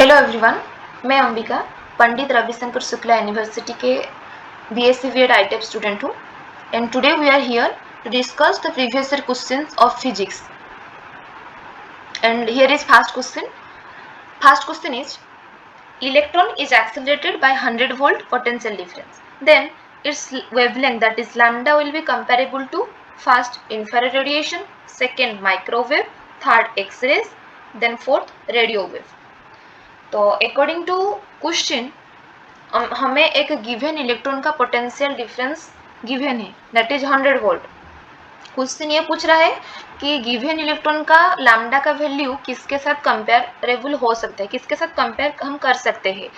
Hello everyone, मैं Ambika Pandit Ravishankar Shukla university के BSc BEd ITEP student हूँ and today we are here to discuss the previous year questions of physics and here is first question. First question is, electron is accelerated by 100 volt potential difference. Then its wavelength, that is lambda, will be comparable to first infrared radiation, second microwave, third X-rays, then fourth radio wave. तो according to question हमें एक given electron का potential difference given है, that is 100 volt. Question ये पूछ रहा है कि गिवन इलेक्ट्रॉन का लैम्डा का वैल्यू किसके साथ कंपेरेबल हो सकता है, किसके साथ कंपेयर हम कर सकते हैं.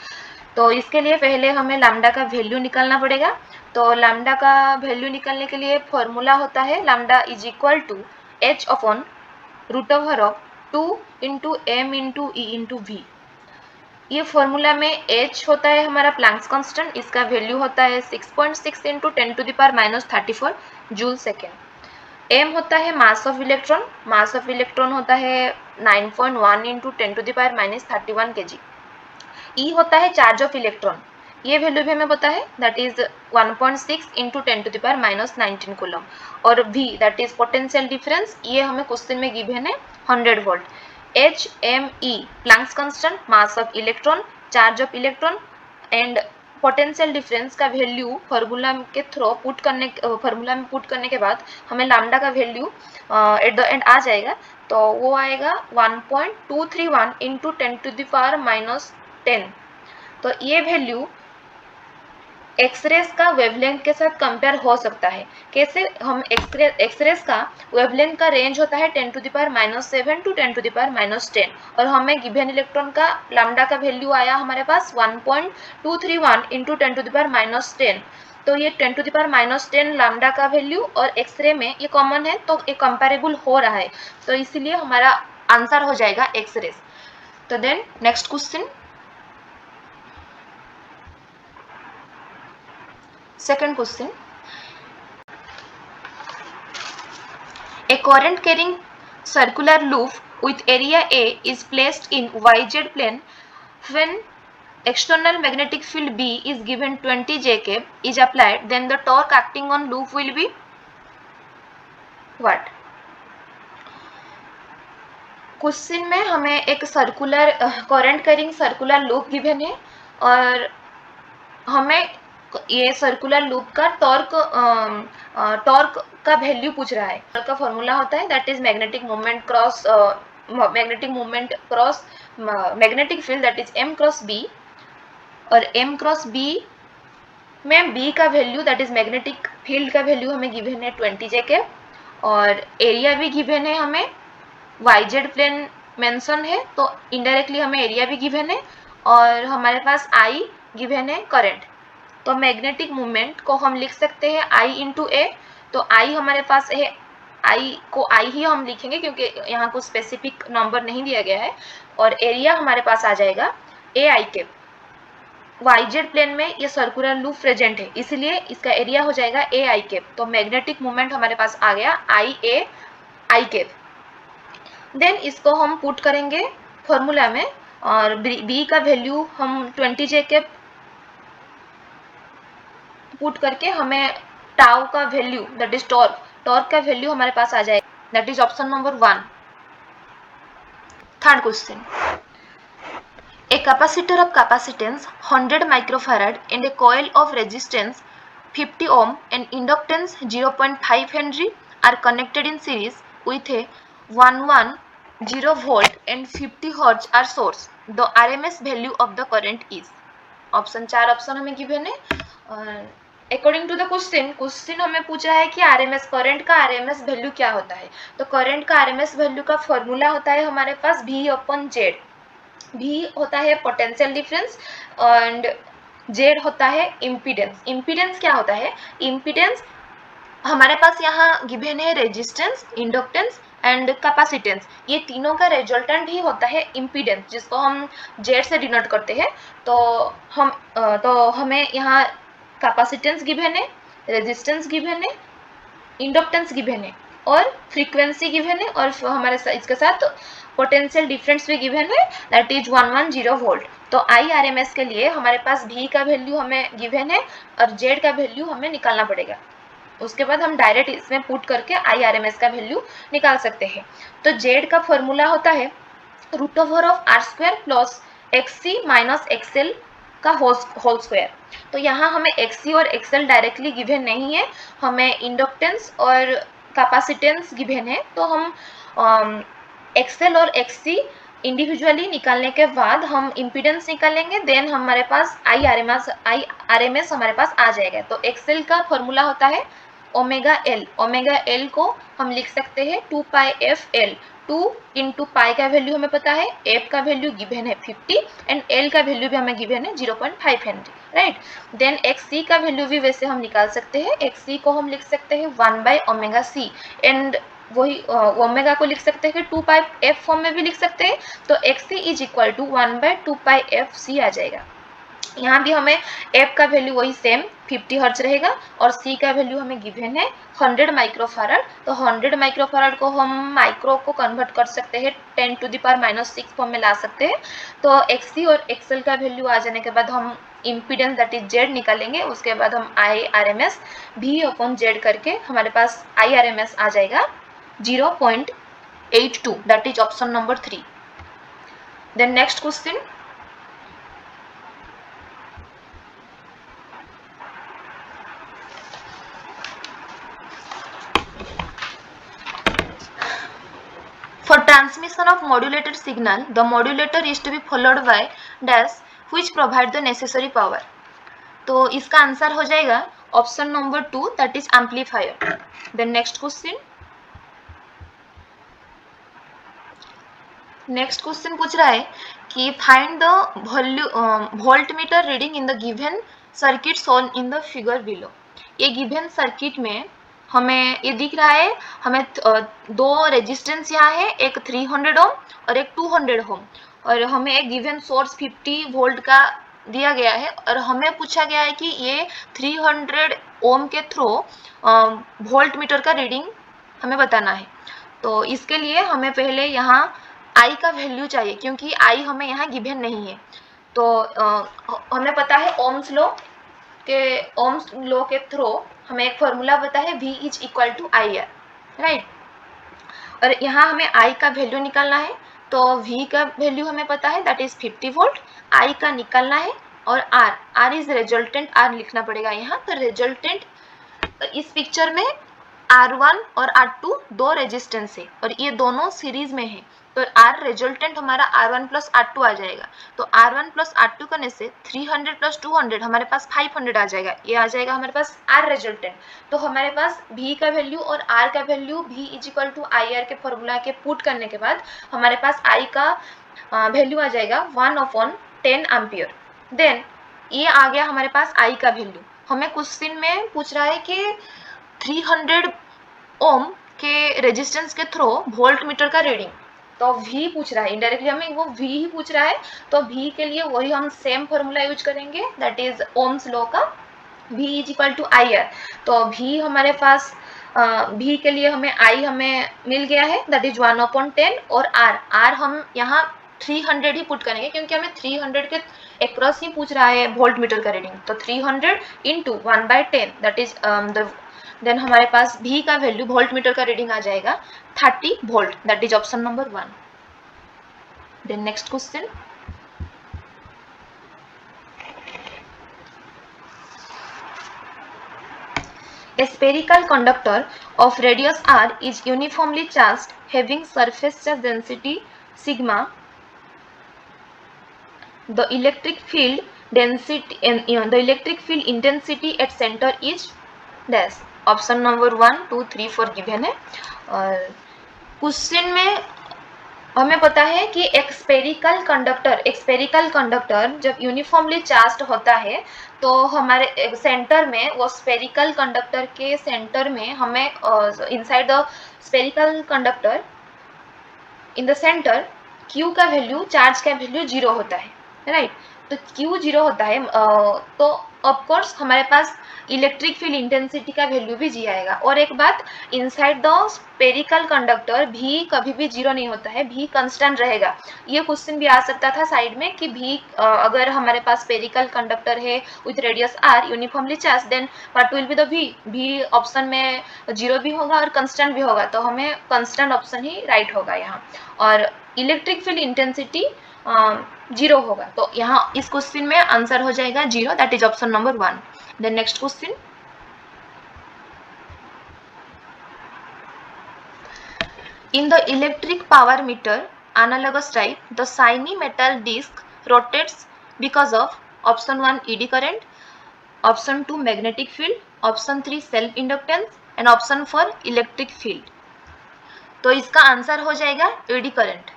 तो इसके लिए पहले हमें लैम्डा का वैल्यू निकालना पड़ेगा. तो लैम्डा का वैल्यू निकालने के लिए फॉर्मूला होता है lambda is equal to h upon root over of 2 into m into E into V. ये फॉर्मूला में h होता है हमारा प्लैंक्स कांस्टेंट, इसका वैल्यू होता है 6.6 इंटू 10⁻⁻³ जूल सेकेंड. m होता है mass of electron, mass of electron होता है 9.1 इंटू 10⁻31 kg. e होता है चार्ज ऑफ इलेक्ट्रॉन, ये वैल्यू भी हमें पता है, दैट इज 1.6 इंटू 10⁻19 कूलम. और v that is potential difference, ये हमें क्वेश्चन में गिवन है 100 volt. h m e Planck's constant, mass of electron, charge of electron and potential difference का वैल्यू फार्मूला के थ्रू फार्मूला में पुट करने के बाद हमें लैम्डा का वैल्यू एट द एंड आ जाएगा. तो वो आएगा 1.231 इंटू 10⁻⁻10. तो ये वैल्यू एक्सरेज का वेवलेंथ के साथ कंपेयर हो सकता है. कैसे? हम एक्सरेज का वेवलेंथ का रेंज होता है 10⁻⁷ टू 10⁻⁻10 और हमें गिवन इलेक्ट्रॉन का लैम्डा का वैल्यू आया हमारे पास 1.231 इंटू 10⁻10. तो ये 10⁻10 लैम्डा का वैल्यू और एक्सरे में ये कॉमन है, तो ये कंपेरेबल हो रहा है, तो इसीलिए हमारा आंसर हो जाएगा एक्सरेज. तो then next question, second question. A current carrying circular loop with area A is placed in YZ plane when external magnetic field B is given 20 J is applied, then the torque acting on loop will be what? Question में हमें एक circular current carrying circular loop given है और हमें ये circular loop का torque का value पूछ रहा है. टॉर्क का फॉर्मूला होता है that is magnetic moment cross magnetic field, that is m cross b. और m क्रॉस b में b का value that is magnetic field का वैल्यू हमें गिवन है 20 J और एरिया भी गिवन है हमें YZ प्लेन मेंशन है, तो इनडायरेक्टली हमें एरिया भी गिवन है और हमारे पास I गिवन है करंट. तो मैग्नेटिक मूवमेंट को हम लिख सकते हैं I इंटू ए. तो I हमारे पास है, I को I ही हम लिखेंगे क्योंकि यहाँ को स्पेसिफिक नंबर नहीं दिया गया है. और एरिया हमारे पास आ जाएगा AI कैप. YZ प्लेन में ये सर्कुलर लूप प्रेजेंट है, इसलिए इसका एरिया हो जाएगा AI कैप. तो मैग्नेटिक मूवमेंट हमारे पास आ गया I कैप. देन इसको हम पुट करेंगे फॉर्मूला में और B का वैल्यू हम 20 J कैप पुट करके हमें टाउ का वैल्यू दैट इज टॉर्क का वैल्यू हमारे पास आ जाएगा, that is option number 1. Third question. A capacitor of capacitance 100 microfarad and a coil of resistance 50 ohm and inductance 0.5 Henry are connected in series with a 110 volt and 50 hertz are source. The RMS value of the current is. Option 4 option हमें given है. According to the question हमें पूछा है कि RMS current का RMS value क्या होता है. तो करंट का आरएमएस वैल्यू का फॉर्मूला होता है हमारे पास V अपॉन Z. V होता है पोटेंशियल डिफरेंस एंड Z होता है इम्पीडेंस. इम्पीडेंस क्या होता है? इम्पीडेंस हमारे पास यहाँ गिवन है रेजिस्टेंस, इंडक्टेंस एंड कैपेसिटेंस, ये तीनों का रिजल्टेंट ही होता है इम्पीडेंस, जिसको हम Z से डिनोट करते हैं. तो हमें यहाँ कैपेसिटेंस गिवन है, रेजिस्टेंस गिवन है, इंडक्टेंस गिवन है. और फ्रीक्वेंसी गिवन है और हमारे इसके साथ पोटेंशियल डिफरेंस भी गिवन है, दैट इज 110 वोल्ट। तो IRMS के लिए हमारे पास V का वैल्यू हमें गिवन है और Z का वैल्यू हमें निकालना पड़ेगा। उसके बाद हम डायरेक्ट इसमें पुट करके IRMS का वैल्यू निकाल सकते हैं। तो Z का फॉर्मूला होता है √r² plus XC minus XL का होल स्क्वायर। तो यहाँ हमें XC और XL डायरेक्टली गिवन नहीं है, हमें इंडक्टेंस और कैपेसिटेंस गिवन है। तो हम XL और XC इंडिविजुअली निकालने के बाद हम इम्पीडेंस निकालेंगे, देन हमारे पास IRMS हमारे पास आ जाएगा। तो XL का फॉर्मूला होता है ओमेगा एल को हम लिख सकते हैं 2πfL। 2 इंटू पाई का वैल्यू हमें पता है, एफ का वैल्यू गिवन है 50 एंड एल का वैल्यू भी हमें गिवन है 0.5 हेनरी, राइट। देन XC का वैल्यू भी वैसे हम निकाल सकते हैं, XC को हम लिख सकते हैं 1/ωc एंड वही ओमेगा को लिख सकते हैं 2πf फॉर्म में भी लिख सकते हैं। तो XC is equal to 1/2πfc आ जाएगा। यहाँ भी हमें F का वैल्यू वही सेम 50 हर्ट्ज रहेगा और C का वैल्यू हमें गिवन है 100 माइक्रोफैराड। तो 100 माइक्रोफैराड को हम माइक्रो को कन्वर्ट कर सकते हैं 10⁻⁻6 फॉर्म में ला सकते हैं। तो XC और XL का वैल्यू आ जाने के बाद हम इम्पीडेंस दैट इज Z निकालेंगे। उसके बाद हम IRMS V/Z करके हमारे पास IRMS आ जाएगा 0.82, that is option number 3। Then next question, for transmission of modulated signal, the modulator is to be followed by dash which provide the necessary power। तो इसका आंसर हो जाएगा option number 2, that is amplifier. Then next question पूछ रहा है कि find the voltmeter reading in the given circuit shown in the figure below. ये given circuit में हमें ये दिख रहा है, हमें दो रेजिस्टेंस यहाँ है, एक 300 ओम और एक 200 ओम, और हमें एक गिवन सोर्स 50 वोल्ट का दिया गया है और हमें पूछा गया है कि ये 300 ओम के थ्रू वोल्ट मीटर का रीडिंग हमें बताना है। तो इसके लिए हमें पहले यहाँ I का वैल्यू चाहिए, क्योंकि I हमें यहाँ गिवन नहीं है। तो हमें पता है ओम्स लॉ के थ्रू हमें एक फॉर्मूला पता है V is equal to IR, right. और यहाँ हमें I का वैल्यू निकालना है। तो V का वैल्यू हमें पता है दैट इज 50 वोल्ट, I का निकालना है और R इज रिजल्टेंट, R लिखना पड़ेगा यहाँ। तो रिजल्टेंट इस पिक्चर में R1 और R2 दो रेजिस्टेंस है और ये दोनों सीरीज में है। तो R रिजल्टेंट हमारा R1 प्लस R2 आ जाएगा। तो R1 प्लस R2 करने से 300 प्लस 200 हमारे पास 500 आ जाएगा। ये आ जाएगा हमारे पास R रिजल्टेंट। तो हमारे पास V का वैल्यू और R का value V is equal to IR के फॉर्मूला के पुट करने के बाद हमारे पास I का वैल्यू आ जाएगा 1/10 एम्पियर। देन ये आ गया हमारे पास I का वैल्यू। हमें क्वेश्चन में पूछ रहा है कि 300 ओम के रेजिस्टेंस के थ्रू वोल्ट मीटर का रीडिंग, तो V पूछ रहा है, इनडायरेक्टली हमें वो V ही पूछ रहा है। तो V के लिए वही हम सेम फॉर्मूला यूज करेंगे, दैट इज ओम्स लॉ का V is equal to IR। तो V हमारे पास V के लिए हमें I हमें मिल गया है दैट इज 1/10 और R हम यहाँ 300 ही पुट करेंगे, क्योंकि हमें 300 के अक्रॉस ही पूछ रहा है वोल्ट मीटर का रीडिंग। तो 300 इंटू 1/10 दैट इज देन हमारे पास V का वैल्यू वोल्ट मीटर का रीडिंग आ जाएगा 30 volt, that is option number 1। Then next question, a spherical conductor of radius r is uniformly charged having surface charge density sigma. The electric field intensity at center is dash। Option number 1, 2, 3, 4 given है। और question में हमें पता है कि एक spherical conductor जब uniformly charged होता है तो हमारे सेंटर में, वो स्फेरिकल कंडक्टर के सेंटर में हमें inside the spherical conductor in the centre Q का वैल्यू, चार्ज का वैल्यू 0 होता है। राइट। तो Q 0 होता है तो ऑफकोर्स हमारे पास इलेक्ट्रिक फील्ड इंटेंसिटी का वैल्यू भी जी आएगा। और एक बात, इनसाइड द स्पेरिकल कंडक्टर भी कभी भी 0 नहीं होता है, भी कांस्टेंट रहेगा। ये क्वेश्चन भी आ सकता था साइड में कि भी अगर हमारे पास स्पेरिकल कंडक्टर है with radius r uniformly charge, then what will be the भी ऑप्शन में 0 भी होगा और कांस्टेंट भी होगा, तो हमें कांस्टेंट ऑप्शन ही राइट होगा यहाँ। और इलेक्ट्रिक फील्ड इंटेंसिटी 0 होगा, तो यहाँ इस क्वेश्चन में आंसर हो जाएगा 0, that is option number 1। Then next question, in the electric power meter analogous type, the shiny metal disc rotates because of option 1 ED current, option 2 magnetic field, option 3 self inductance and option 4 electric field। तो इसका answer हो जाएगा eddy current,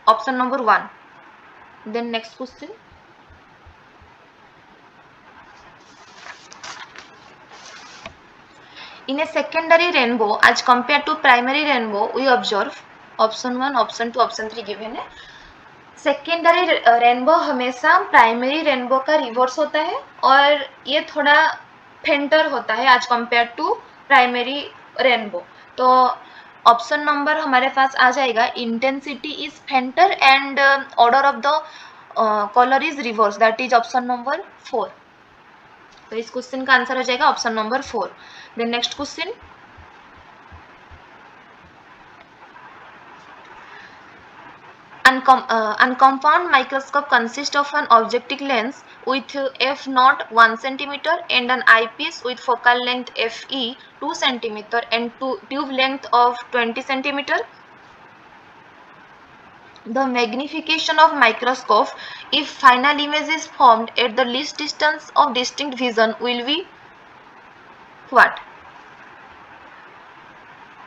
option number 1। Then next question, in a secondary rainbow as compared to primary rainbow we observe option 1 option 2 option 3 given है। Secondary rainbow हमेशा primary rainbow का reverse होता है और ये थोड़ा फेंटर होता है as compare to primary rainbow. तो ऑप्शन नंबर हमारे पास आ जाएगा intensity is fainter and order of the colour is reverse, that is option number 4। तो इस क्वेश्चन का आंसर हो जाएगा option number 4। Then next question, uncompound microscope consists of an objective lens with f naught 1 cm and an eyepiece with focal length fe 2 cm and tube length of 20 cm. The magnification of microscope, if final image is formed at the least distance of distinct vision, will be what?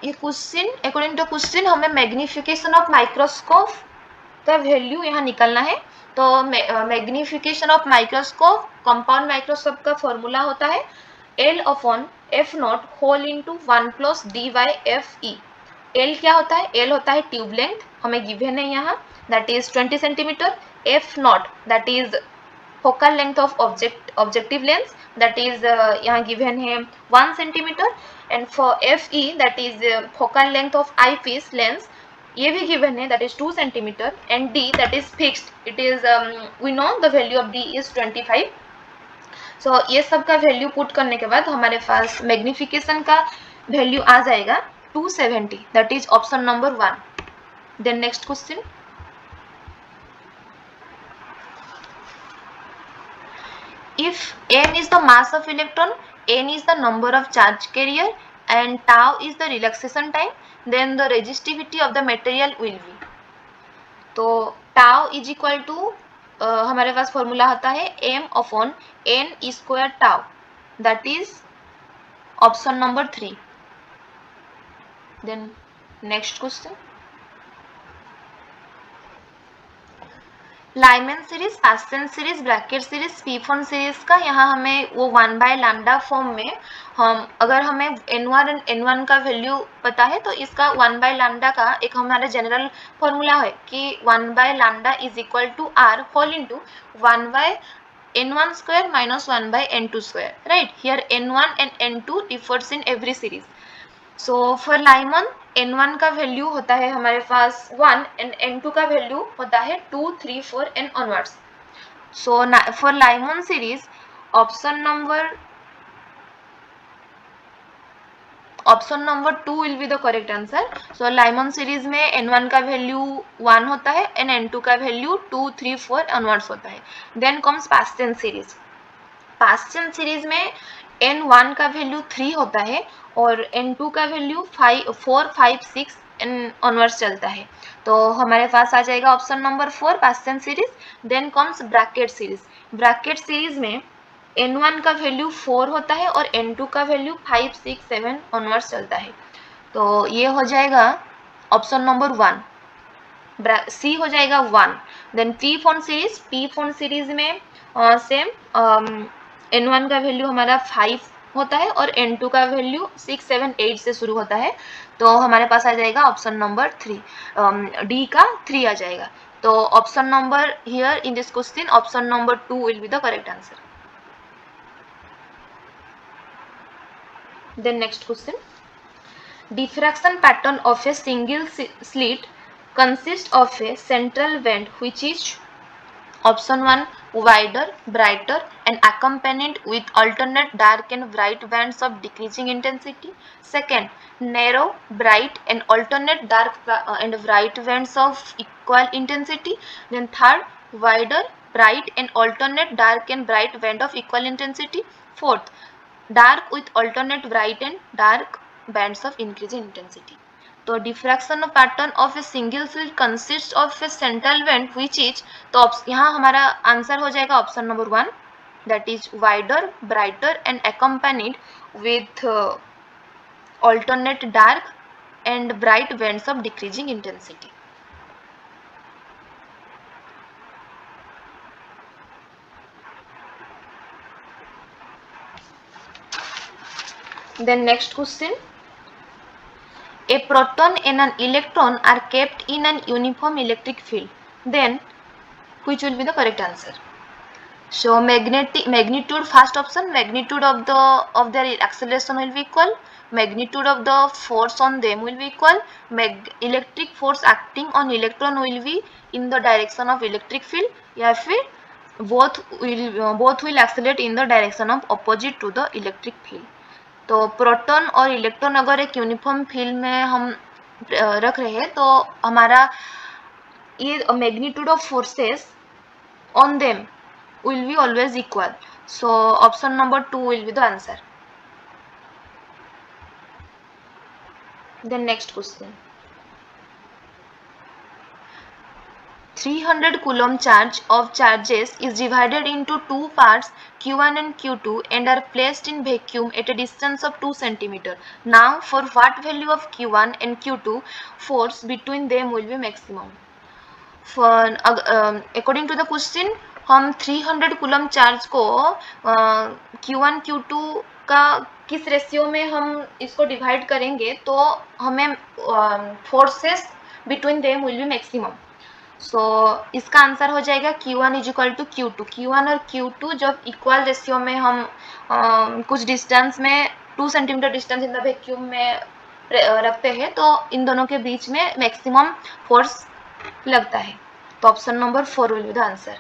ये question according to question हमें magnification of microscope का value यहाँ निकालना है। तो magnification of microscope, compound microscope का formula होता है L upon F naught whole into 1 plus D by F E. L क्या होता है? L होता है ट्यूब लेंथ, हमें गिवन है यहाँ, that is 20 centimetre. F naught that is focal length of objective lens, that is यहाँ गिवन है 1 centimetre. And for F E that is focal length of eyepiece lens, ये भी given है, that is 2 centimetre. And D that is fixed, it is we know the value of D is 25। So ये सब का value put करने के बाद हमारे पास मैग्निफिकेशन का वैल्यू आ जाएगा 270, that is option number 1। Then next question, if n is the mass of electron, n is the number of charge carrier and tau is the relaxation time, then the resistivity of the material will be। तो tau is equal to हमारे पास formula होता है m upon n square tau, that is option number 3। Then next question, Lyman series, Paschen series, Brackett series, Stefan series का यहाँ हमें वो 1 by lambda form में, हम अगर हमें n1 का वैल्यू पता है तो इसका 1 बाय लैम्डा का एक हमारा जनरल फॉर्मूला है कि 1 by lambda is equal to r whole into 1 by n1 square minus 1 by n2 square, right. Here n1 and n2 differs in every series. So for Lyman n1 का value होता है हमारे पास 1 and n2 का value होता है 2, 3, 4 and onwards. So for Lyman series option number 2 will be the correct answer. So Lyman series में n1 का value 1 होता है एंड n2 का वैल्यू 2, 3, 4 ऑनवर्ड्स होता है। Then comes Paschen series. Paschen series में n1 का वैल्यू 3 होता है और n2 का वैल्यू 4, 5, 6 एंड ऑनवर्ड्स चलता है। तो हमारे पास आ जाएगा option number 4 Paschen series. Then comes Brackett series. Brackett series में n1 का वैल्यू 4 होता है और n2 का वैल्यू 5, 6, 7 ऑनवर्ड्स चलता है। तो ये हो जाएगा ऑप्शन नंबर 1, सी हो जाएगा 1। देन पी फोन सीरीज में सेम n1 का वैल्यू हमारा 5 होता है और n2 का वैल्यू 6, 7, 8 से शुरू होता है। तो हमारे पास आ जाएगा ऑप्शन नंबर 3, डी का 3 आ जाएगा। तो option number here in this question option number 2 will be the correct answer. Then next question. Diffraction pattern of a single slit consists of a central vent which is option 1 wider, brighter and accompanied with alternate dark and bright bands of decreasing intensity. Second, narrow, bright and alternate dark and bright bands of equal intensity. Then third, wider, bright and alternate dark and bright band of equal intensity. Fourth, dark with alternate bright and dark bands of increasing intensity. तो diffraction pattern of a single slit consist of A central vent which is, तो यहाँ हमारा answer हो जाएगा option number 1 that is wider, brighter and accompanied with alternate dark and bright bands of decreasing intensity. Then next question. A proton and an electron are kept in an uniform electric field. Then which will be the correct answer? So magnitude, first option, magnitude of their acceleration will be equal, magnitude of the force on them will be equal, electric force acting on electron will be in the direction of electric field, या फिर both will accelerate in the direction of opposite to the electric field. तो proton और electron अगर एक uniform field में हम रख रहे हैं तो हमारा ये magnitude of forces on them will be always equal. So option number 2 will be the answer. Then next question. 300 coulomb charge of charges is divided into two parts Q1 and Q2 and are placed in vacuum at a distance of 2 cm. Now for what value of Q1 and Q2 force between them will be maximum? For according to the question हम 300 coulomb charge को Q1 Q2 का किस ratio में हम इसको divide करेंगे तो हमें forces between them will be maximum. So इसका आंसर हो जाएगा Q1 is equal to Q2. Q1 और Q2 जब इक्वल रेशियो में हम कुछ डिस्टेंस में 2 centimetre distance in the vacuum में रखते हैं तो इन दोनों के बीच में मैक्सिमम फोर्स लगता है. तो option number 4 will be the answer.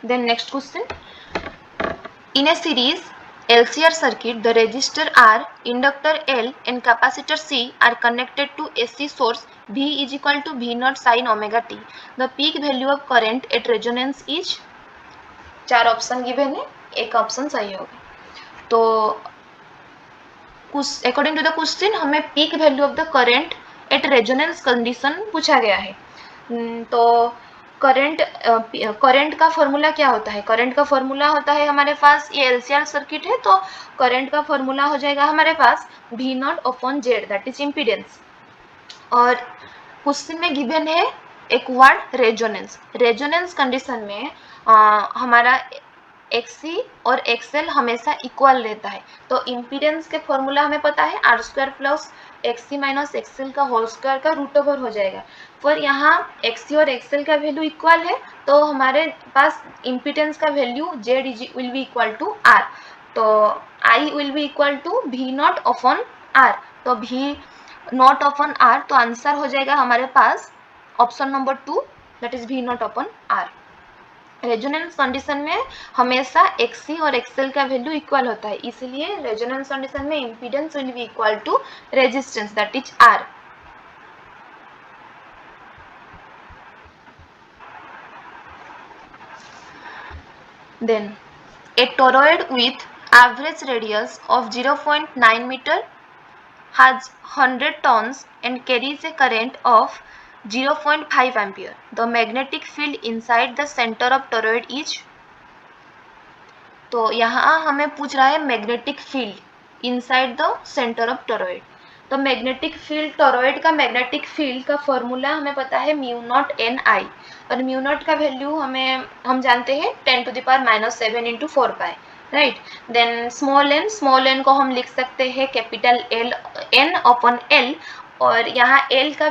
Then next question. In a series LCR circuit, the resistor R, inductor L and capacitor C are connected to AC source V is equal to V0 sin omega t. The peak value of current at resonance is, 4 option given है, एक option सही होगा. तो according to the question हमें peak value of the current at resonance condition पूछा गया है. तो करंट का फॉर्मूला क्या होता है? करंट का फॉर्मूला होता है हमारे पास, ये LCR सर्किट है तो करंट का फॉर्मूला हो जाएगा हमारे पास V0 upon Z that is impedance. और क्वेश्चन में गिवन है एक वर्ड रेजोनेंस. रेजोनेंस कंडीशन में हमारा XC और XL हमेशा इक्वल रहता है. तो इम्पीडेंस के फॉर्मूला हमें पता है R² plus XC minus XL का होल स्क्वायर का रूट ओवर हो जाएगा. पर यहाँ XC और XL का वैल्यू इक्वल है तो हमारे पास इम्पीडेंस का value Z will be equal to R. तो I will be equal to V0 upon R. तो V0 अपॉन R, तो आंसर हो जाएगा हमारे पास option number 2 that is V0 upon R. Resonance condition में हमेशा XC और XL का वैल्यू इक्वल होता है, इसलिए रेजोनेंस कंडीशन में impedance will be equal to resistance that is R. Then a toroid with average radius of 0.9 meter has 100 tons and carries a current of 0.5 ampere. The magnetic field inside the center of toroid is, तो यहाँ हमें पूछ रहा है magnetic field inside the centre of toroid. तो magnetic field, toroid का magnetic field का formula हमें पता है μ0 Ni और μ0 का वैल्यू हम जानते हैं 10⁻⁻7 × 4 पाई, राइट. देन स्मॉल n को हम लिख सकते हैं capital L n upon L और यहाँ L के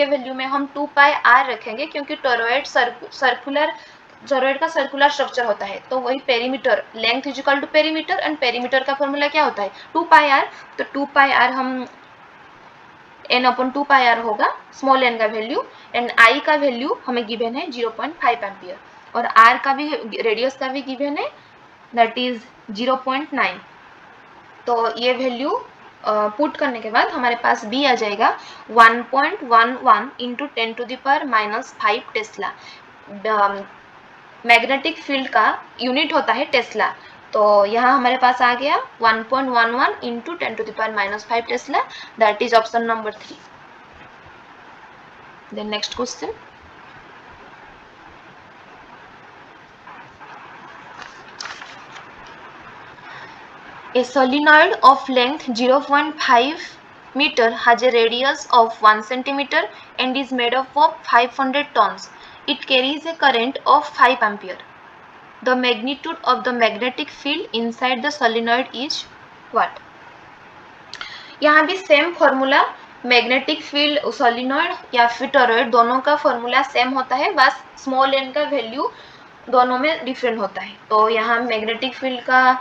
वैल्यू में हम 2 पाई r रखेंगे, क्योंकि टोरॉइड टोरॉइड का सर्कुलर स्ट्रक्चर होता है, तो वही perimeter, length is equal to perimeter, and perimeter का फॉर्मूला क्या होता है 2 पाई r, तो 2 पाई r हम n अपॉन 2 पाई r होगा स्मॉल n का वैल्यू, एंड I का वैल्यू हमें गिवन है 0.5 एम्पियर, और r का भी, रेडियस का भी गिवन है, दैट इज 0.9। तो ये वैल्यू पुट करने के बाद हमारे पास B आ जाएगा 1.11 इंटू 10⁻⁻5 टेस्ला। मैग्नेटिक फील्ड का यूनिट होता है टेस्ला, तो यहाँ हमारे पास आ गया 1.11 into 10⁻⁻5 tesla, that is option number 3। Then next question, a solenoid of length 0.5 meter has a radius of 1 centimeter and is made up of 500 tons. It carries a current of 5 ampere. The magnitude of the magnetic field inside the solenoid is what? यहाँ भी same formula, magnetic field solenoid या फिर toroid दोनों का formula same होता है, बस small n का वैल्यू दोनों में डिफरेंट होता है। तो यहाँ मैग्नेटिक फील्ड का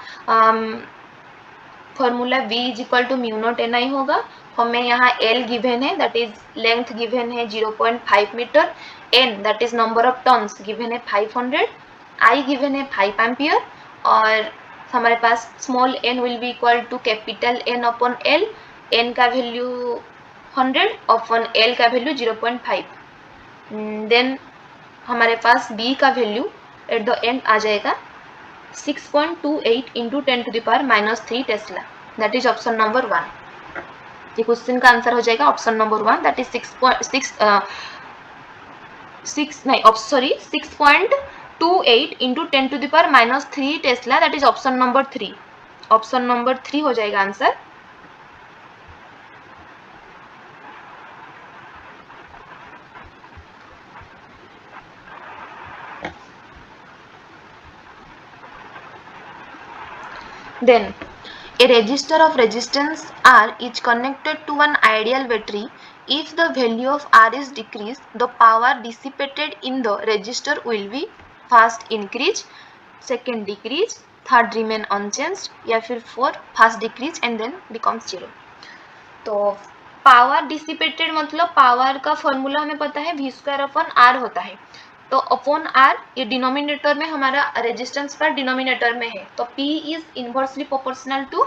formula V is equal to mu naught NI होगा। हमें यहाँ L गिवन है, दैट इज लेंथ गिवन है 0.5 metre, N that is number of turns given है 500, I गिवन है 5 एम्पियर, और हमारे पास small n will be equal to capital N upon L, N का वैल्यू 100 अपॉन L का value 0.5। Then हमारे पास B का वैल्यू एट द एंड आ जाएगा 6.28 into 10⁻³ Tesla, that is option number 1। ये क्वेश्चन का आंसर हो जाएगा option number 1, that is 6.28 into 10⁻³ Tesla, that is option number 3। Option number 3 हो जाएगा answer. Then a resistor of resistance R is connected to an ideal battery. If the value of R is decreased, the power dissipated in the resistor will be first increase, second decrease, third remain unchanged, या फिर fourth first decrease and then becomes 0। तो power dissipated मतलब power का formula हमें पता है V² upon R होता है, तो अपॉन R ये डिनोमिनेटर में हमारा रेजिस्टेंस पर डिनोमिनेटर में है, तो P is inversely proportional to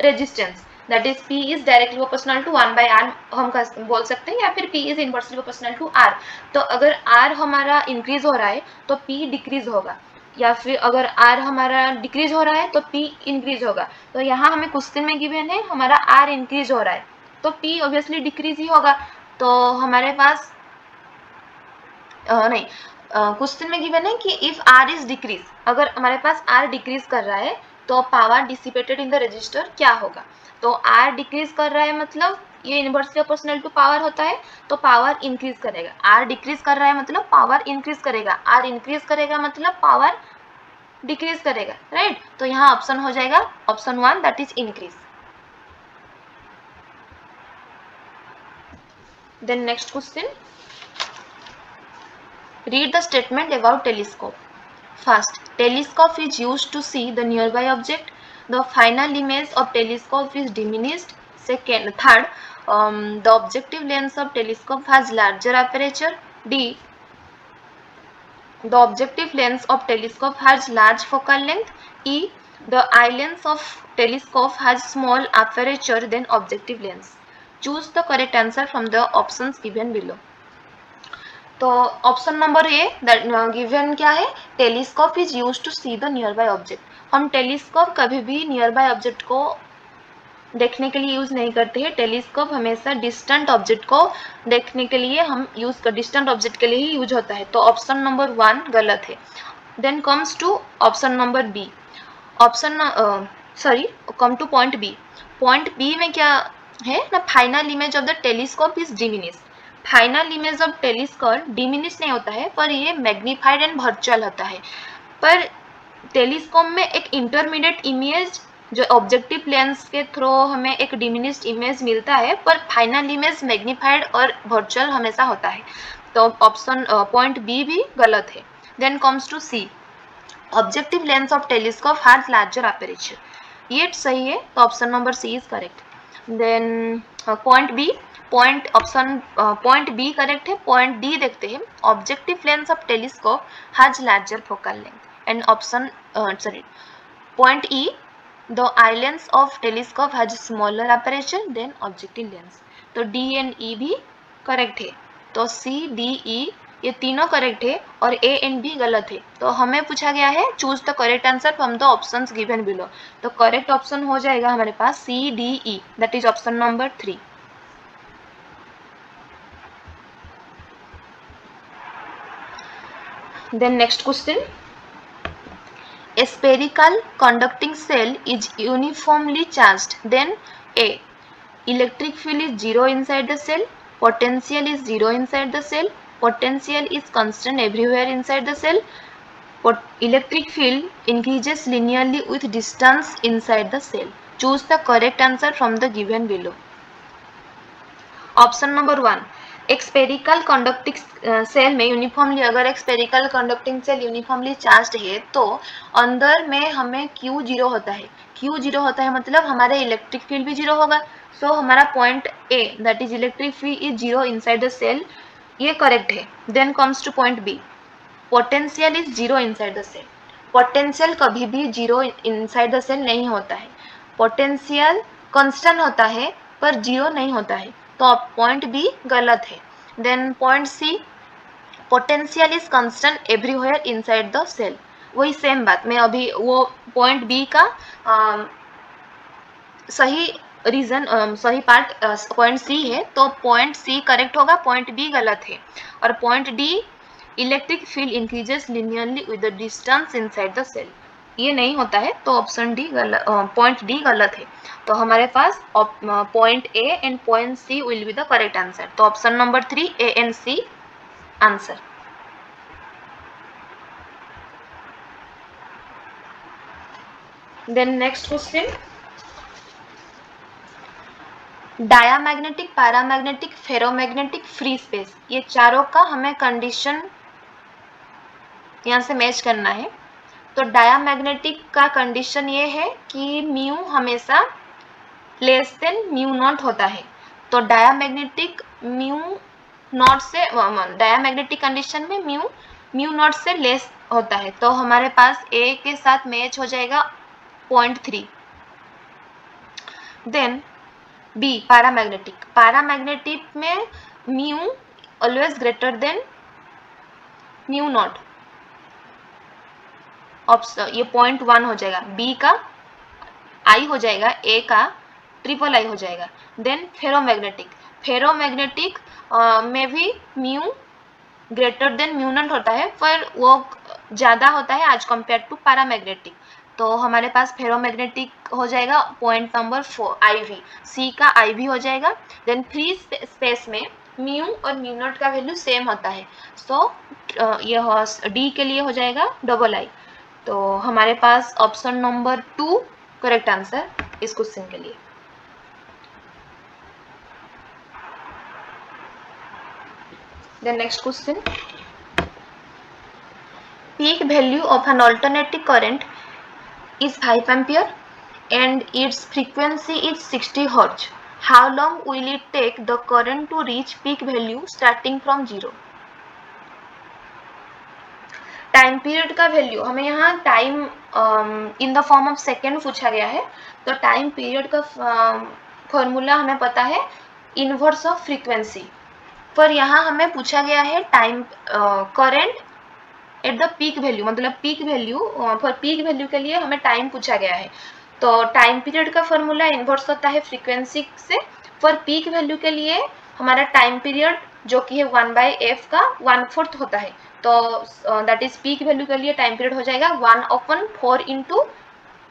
resistance, that is P is directly proportional to 1/R हम बोल सकते हैं, या फिर P is inversely proportional to R। तो अगर R हमारा इंक्रीज हो रहा है तो P डिक्रीज होगा, या फिर अगर R हमारा डिक्रीज हो रहा है तो P इंक्रीज होगा। तो यहाँ हमें क्वेश्चन में गिवन है हमारा R इंक्रीज हो रहा है तो P ऑब्वियसली डिक्रीज ही होगा। तो हमारे पास नहीं, क्वेश्चन में गिवन है कि इफ R इज डिक्रीज, अगर हमारे पास R डिक्रीज कर रहा है तो power dissipated in the register क्या होगा। तो R डिक्रीज कर रहा है मतलब ये इनवर्सली प्रोपोर्शनल टू पावर होता है, तो पावर इंक्रीज करेगा। R डिक्रीज कर रहा है मतलब पावर इंक्रीज करेगा, R इंक्रीज करेगा मतलब पावर डिक्रीज करेगा, राइट। तो यहाँ ऑप्शन हो जाएगा option 1, that is increase. Then next question, read the statement about telescope. First, telescope is used to see the nearby object. The final image of telescope is diminished. Third, the objective lens of telescope has larger aperture. D, the objective lens of telescope has large focal length. E, the eye lens of telescope has small aperture than objective lens. Choose the correct answer from the options given below. तो option number A given क्या है, telescope is use to see the nearby object. हम telescope कभी भी near by object को देखने के लिए यूज नहीं करते हैं, टेलीस्कोप हमेशा डिस्टेंट ऑब्जेक्ट को देखने के लिए हम यूज कर, डिस्टेंट ऑब्जेक्ट के लिए ही यूज होता है। तो ऑप्शन नंबर 1 गलत है। Then comes to option number B, come to point B. Point B में क्या है ना, final image of the telescope is diminish. Final image of telescope diminish नहीं होता है, पर ये मैग्नीफाइड एंड वर्चुअल होता है। पर टेलीस्कोप में एक इंटरमीडिएट इमेज जो ऑब्जेक्टिव लेंस के थ्रू हमें एक डिमिनिश्ड इमेज मिलता है, पर फाइनल इमेज मैग्नीफाइड और वर्चुअल हमेशा होता है। तो ऑप्शन पॉइंट बी भी गलत है। Then comes to C, objective lens of telescope has larger aperture, ये सही है, तो option number C is correct. Then point B, point B correct है। पॉइंट डी देखते हैं, objective lens of telescope has larger focal length and option sorry point E, the eye lens of telescope has smaller aperture than objective lens. तो D and E भी correct है। तो सी D ई ये तीनों correct है और ए एंड बी गलत है। तो हमें पूछा गया है choose the correct answer from the options given below. तो करेक्ट ऑप्शन हो जाएगा हमारे पास C D E, that is option number 3। Then next question, a spherical conducting cell is uniformly charged, then A, electric field is 0 inside the cell, potential is 0 inside the cell, potential is constant everywhere inside the cell, electric field increases linearly with distance inside the cell. Choose the correct answer from the given below. Option number 1, एक spherical conducting shell में uniformly, अगर एक spherical conducting shell uniformly charged है तो अंदर में हमें Q0 होता है। Q0 होता है मतलब हमारे इलेक्ट्रिक फील्ड भी 0 होगा। सो हमारा point A, that is electric field is 0 inside the shell, ये करेक्ट है। Then comes to point B, potential is 0 inside the shell. Potential कभी भी 0 इनसाइड द सेल नहीं होता है। पोटेंशियल कांस्टेंट होता है पर 0 नहीं होता है। तो पॉइंट बी गलत है। Then point C, potential is constant everywhere inside the shell, वही सेम बात मैं अभी वो पॉइंट बी का सही रीजन सही पार्ट पॉइंट सी है, तो पॉइंट सी करेक्ट होगा, पॉइंट बी गलत है। और point D, electric field increases linearly with the distance inside the shell, ये नहीं होता है। तो ऑप्शन डी गलत, पॉइंट डी गलत है। तो हमारे पास point A and point C will be the correct answer. तो option number 3 A and C answer. Then next question, diamagnetic, paramagnetic, ferromagnetic, free space, ये चारों का हमें कंडीशन यहाँ से मैच करना है। तो डायामैग्नेटिक का कंडीशन ये है कि म्यू हमेशा लेस देन म्यू नॉट होता है। तो डायामैग्नेटिक म्यू नॉट से, डायामैग्नेटिक कंडीशन में म्यू नॉट से लेस होता है। तो हमारे पास ए के साथ मैच हो जाएगा point 3। Then B, paramagnetic, paramagnetic में mu always greater than mu naught. Option ये पॉइंट 1 हो जाएगा, बी का आई हो जाएगा, ए का ट्रिपल आई हो जाएगा। देन फेरोमैग्नेटिक, फेरोमैग्नेटिक में भी mu greater than mu not होता है, पर वो ज़्यादा होता है एज कम्पेयर टू पैरामैग्नेटिक। तो हमारे पास फेरोमैग्नेटिक हो जाएगा पॉइंट नंबर 4 IV, सी का IV हो जाएगा। देन फ्री स्पेस में म्यू और म्यू नॉट का वैल्यू सेम होता है। सो यह डी के लिए हो जाएगा डबल आई। तो हमारे पास ऑप्शन नंबर 2 करेक्ट आंसर इस क्वेश्चन के लिए। The next question, peak value of an alternating current is 5 ampere and its frequency is 60 Hz. How long will it take the current to reach peak value starting from 0? Time period का value हमें यहाँ time in the form of second पूछा गया है। तो time period का formula हमें पता है इनवर्स ऑफ फ्रीक्वेंसी, पर यहाँ हमें पूछा गया है time current at the peak value, मतलब peak value, for peak value के लिए हमें टाइम पूछा गया है। तो टाइम पीरियड का फॉर्मूला इनवर्स होता है फ्रीक्वेंसी से। फॉर पीक वैल्यू के लिए हमारा टाइम पीरियड जो कि है 1/f का 1/4 होता है। तो दैट इज पीक वैल्यू के लिए टाइम पीरियड हो जाएगा 1/4 into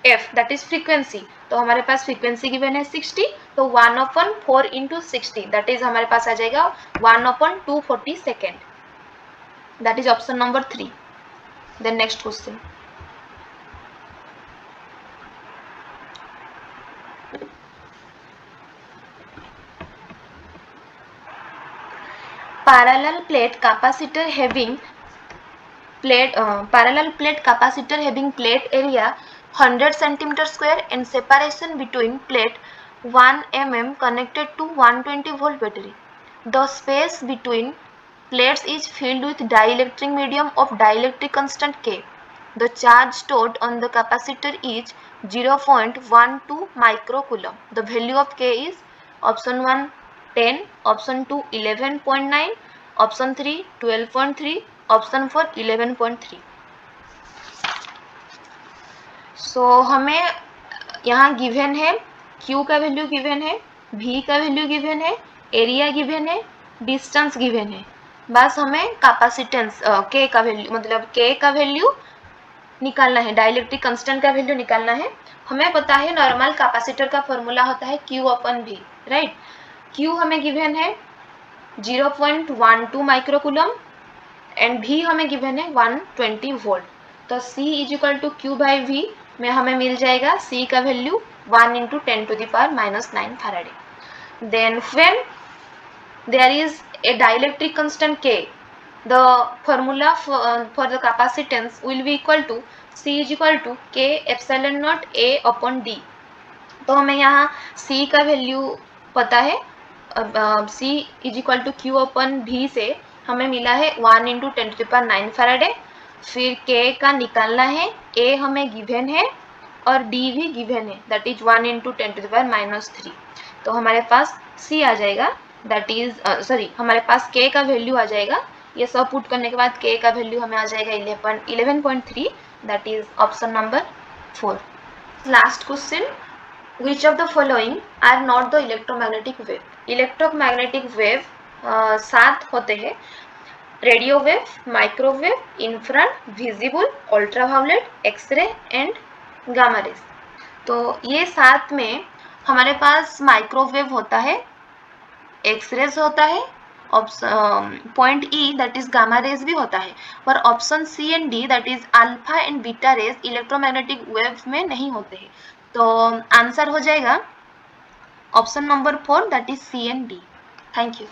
f, that is frequency. तो हमारे पास फ्रीक्वेंसी गिवन है 60, तो 1/4 इंटू 60 दैट इज हमारे पास आ जाएगा 1/240 second, that is option number 3। Then next question, parallel plate capacitor having plate area 100 centimeter square and separation between plate 1 mm connected to 120 volt battery. The space between plates is filled with dielectric medium of dielectric constant K. The charge stored on the capacitor is 0.12 microcoulomb. The value of K is option 1 10, option 2 11.9, option 3 12.3, option 4 11.3. सो हमें यहाँ given है Q का value given है, V का value given है, area given है, distance given है. बस हमें कैपेसिटेंस K का वैल्यू मतलब K का वैल्यू निकालना है, डाइलेक्ट्रिक कांस्टेंट का वैल्यू निकालना है. हमें पता है नॉर्मल कैपेसिटर का फॉर्मूला होता है Q/V, राइट. Q हमें गिवन है 0.12 माइक्रोकूलम एंड भी हमें गिवन है 120 वोल्ट. तो C = Q/V में हमें मिल जाएगा C का value 1 × 10⁻⁹ faraday. Then when there is a dielectric constant K, the formula for the capacitance will be equal to C = K∈0 A/D. तो हमें यहाँ C का वैल्यू पता है, C = Q/V से हमें मिला है 1 × 10⁹ फैराडे. फिर K का निकालना है, A हमें गिवन है और D भी गिवन है, दैट इज 1 × 10⁻³ तो हमारे पास C आ जाएगा, दैट इज हमारे पास K का वैल्यू आ जाएगा. ये सब पुट करने के बाद K का वैल्यू हमें आ जाएगा 11.3, that is option number 4. Last question, which of the following are not the electromagnetic wave? Electromagnetic wave 7 होते हैं: radio wave, microwave, infrared, visible, ultraviolet, X ray and gamma rays. तो ये 7 में हमारे पास माइक्रोवेव होता है, एक्सरेज होता है, point E that is gamma rays भी होता है, पर option C and D that is alpha and beta raise electromagnetic wave में नहीं होते हैं. तो आंसर हो जाएगा option number 4 that is C and D. Thank you.